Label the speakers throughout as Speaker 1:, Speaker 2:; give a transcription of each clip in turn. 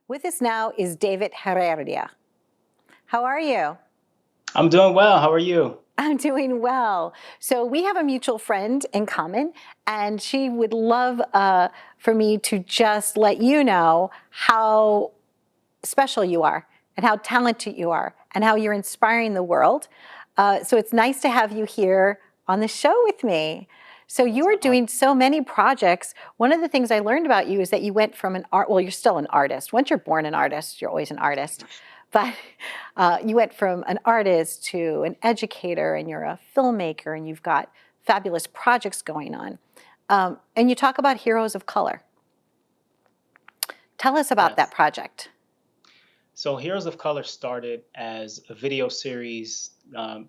Speaker 1: With us now is David Heredia. How are you?
Speaker 2: I'm doing well. How are you?
Speaker 1: I'm doing well. So we have a mutual friend in common, and she would love for me to just let you know how special you are and how talented you are and how you're inspiring the world. So it's nice to have you here on the show with me. So you are doing so many projects. One of the things I learned about you is that you went from well, you're still an artist. Once you're born an artist, you're always an artist. But you went from an artist to an educator, and you're a filmmaker, and you've got fabulous projects going on. And you talk about Heroes of Color. Tell us about that
Speaker 2: Yes.
Speaker 1: project.
Speaker 2: So Heroes of Color started as a video series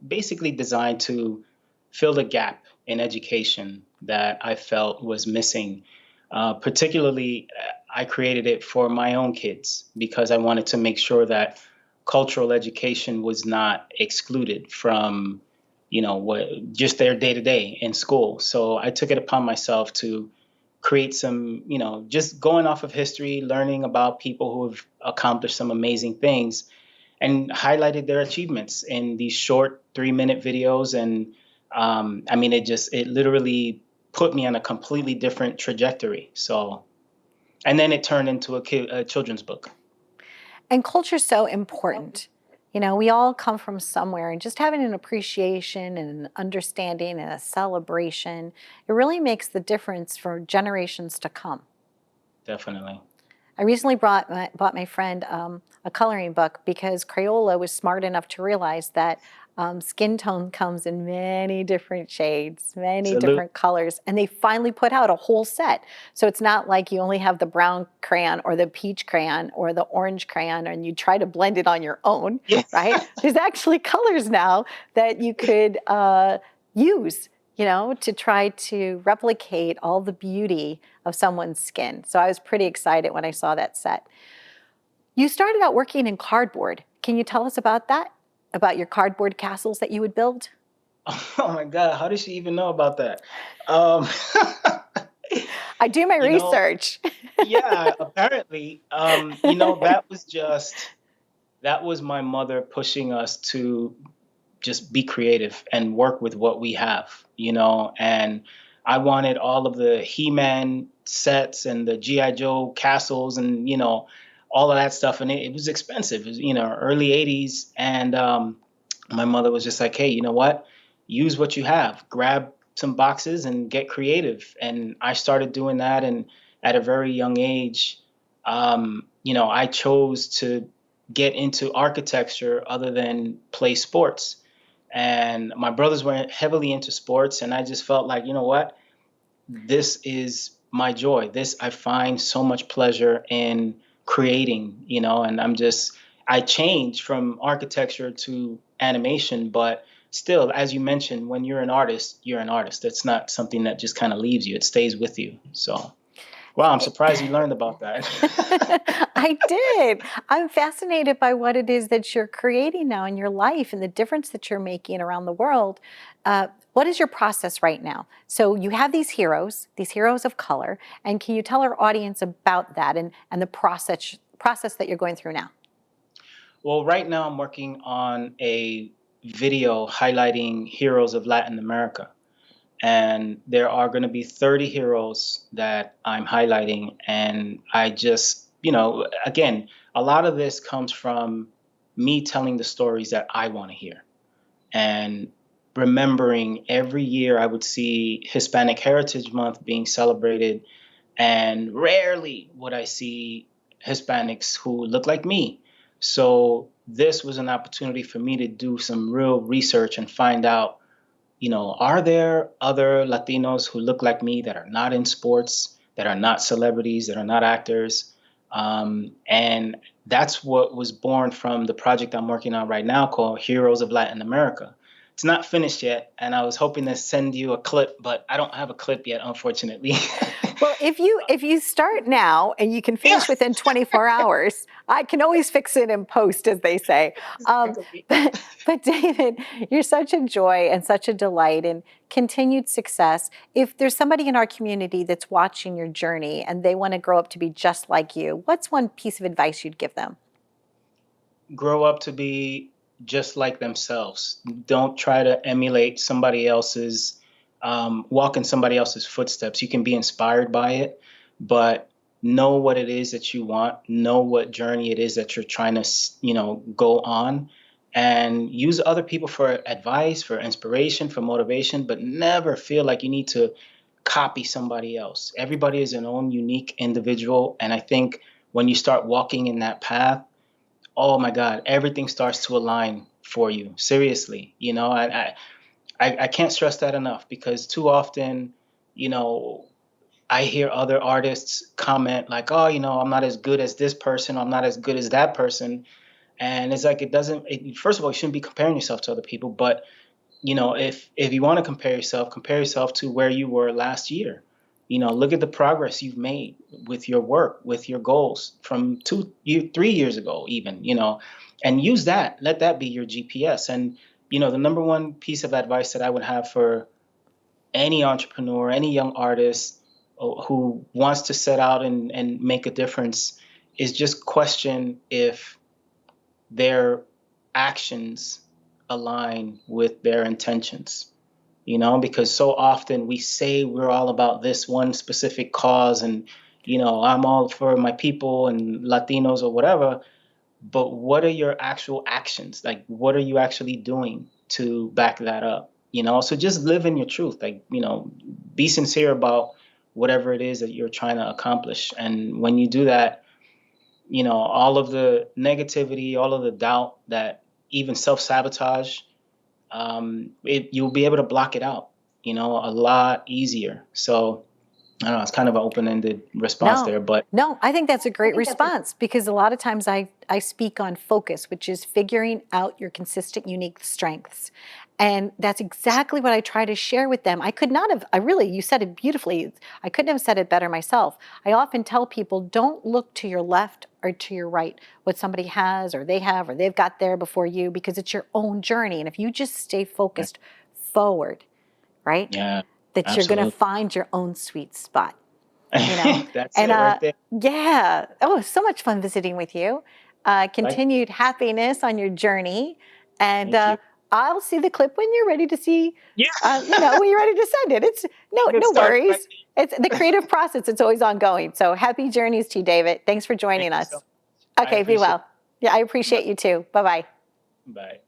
Speaker 2: basically designed to fill the gap in education that I felt was missing. Particularly, I created it for my own kids because I wanted to make sure that cultural education was not excluded from, what just their day to day in school. So I took it upon myself to create some, just going off of history, learning about people who have accomplished some amazing things and highlighted their achievements in these short 3-minute videos. And I mean, it literally put me on a completely different trajectory. So, and then it turned into a children's book.
Speaker 1: And culture's so important. You know, we all come from somewhere, and just having an appreciation and an understanding and a celebration, it really makes the difference for generations to come.
Speaker 2: Definitely.
Speaker 1: I recently bought my friend a coloring book because Crayola was smart enough to realize that skin tone comes in many different shades, many
Speaker 2: Salute.
Speaker 1: different colors, and they finally put out a whole set. So it's not like you only have the brown crayon or the peach crayon or the orange crayon and you try to blend it on your own,
Speaker 2: Yeah.
Speaker 1: right? There's actually colors now that you could use, to try to replicate all the beauty of someone's skin. So I was pretty excited when I saw that set. You started out working in cardboard. Can you tell us about that? About your cardboard castles that you would build?
Speaker 2: Oh my God, how did she even know about that? Um,
Speaker 1: I do my
Speaker 2: you know,
Speaker 1: research.
Speaker 2: yeah, apparently, that was my mother pushing us to just be creative and work with what we have, and I wanted all of the He-Man sets and the GI Joe castles and all of that stuff, and it was expensive. It was, early 80s, and my mother was just like, hey, you know what, use what you have, grab some boxes and get creative. And I started doing that, and at a very young age, I chose to get into architecture other than play sports. And my brothers were heavily into sports, and I just felt like, you know what, this is my joy. This, I find so much pleasure in creating, and I changed from architecture to animation, but still, as you mentioned, when you're an artist, you're an artist. It's not something that just kind of leaves you, it stays with you. So, wow, I'm surprised you learned about that.
Speaker 1: I did. I'm fascinated by what it is that you're creating now in your life and the difference that you're making around the world. What is your process right now? So you have these heroes of color, and can you tell our audience about that and the process that you're going through now?
Speaker 2: Well, right now I'm working on a video highlighting heroes of Latin America. And there are going to be 30 heroes that I'm highlighting. And I just, again, a lot of this comes from me telling the stories that I want to hear. And remembering every year I would see Hispanic Heritage Month being celebrated, and rarely would I see Hispanics who look like me. So this was an opportunity for me to do some real research and find out, are there other Latinos who look like me that are not in sports, that are not celebrities, that are not actors? And that's what was born from the project I'm working on right now called Heroes of Latin America. It's not finished yet, and I was hoping to send you a clip, but I don't have a clip yet, unfortunately.
Speaker 1: Well, if you start now and you can
Speaker 2: Yeah.
Speaker 1: finish within 24 hours, I can always fix it in post, as they say. But David, you're such a joy and such a delight and continued success. If there's somebody in our community that's watching your journey and they want to grow up to be just like you, what's one piece of advice you'd give them?
Speaker 2: Grow up to be just like themselves. Don't try to emulate somebody else's, walk in somebody else's footsteps. You can be inspired by it, but know what it is that you want. Know what journey it is that you're trying to, go on, and use other people for advice, for inspiration, for motivation, but never feel like you need to copy somebody else. Everybody is an own unique individual, and I think when you start walking in that path, oh my God, everything starts to align for you. Seriously, I can't stress that enough, because too often, you know, I hear other artists comment like, oh, I'm not as good as this person, or I'm not as good as that person. And it's like, first of all, you shouldn't be comparing yourself to other people. But if you want to compare yourself to where you were last year. Look at the progress you've made with your work, with your goals from 3 years ago, even. And use that. Let that be your GPS. And the number one piece of advice that I would have for any entrepreneur, any young artist who wants to set out and make a difference is just question if their actions align with their intentions. Because so often we say we're all about this one specific cause, and I'm all for my people and Latinos or whatever, but what are your actual actions? Like, what are you actually doing to back that up? So just live in your truth. Like, be sincere about whatever it is that you're trying to accomplish. And when you do that, all of the negativity, all of the doubt, that even self-sabotage, you'll be able to block it out, a lot easier. So I don't know, it's kind of an open-ended response
Speaker 1: No,
Speaker 2: there, but
Speaker 1: no, I think that's a great response because a lot of times I speak on focus, which is figuring out your consistent, unique strengths. And that's exactly what I try to share with them. I could not have, you said it beautifully. I couldn't have said it better myself. I often tell people, don't look to your left or to your right, what somebody has or they have or they've got there before you, because it's your own journey. And if you just stay focused forward, right,
Speaker 2: yeah,
Speaker 1: that you're going to
Speaker 2: absolutely.
Speaker 1: find your own sweet spot. You know,
Speaker 2: That's
Speaker 1: and
Speaker 2: it right there.
Speaker 1: yeah, oh, so much fun visiting with you.
Speaker 2: Like,
Speaker 1: Continued happiness on your journey, and
Speaker 2: thank you.
Speaker 1: I'll see the clip when you're ready to see.
Speaker 2: Yeah.
Speaker 1: When you're ready to send it. It's
Speaker 2: We'll get
Speaker 1: no
Speaker 2: started right
Speaker 1: worries. It's the creative process. It's always ongoing. So happy journeys to you, David. Thanks for
Speaker 2: now. Thank
Speaker 1: joining
Speaker 2: you so
Speaker 1: us.
Speaker 2: much. I
Speaker 1: Okay, be
Speaker 2: appreciate
Speaker 1: well. Yeah, I
Speaker 2: it.
Speaker 1: appreciate you too. Bye bye.
Speaker 2: Bye.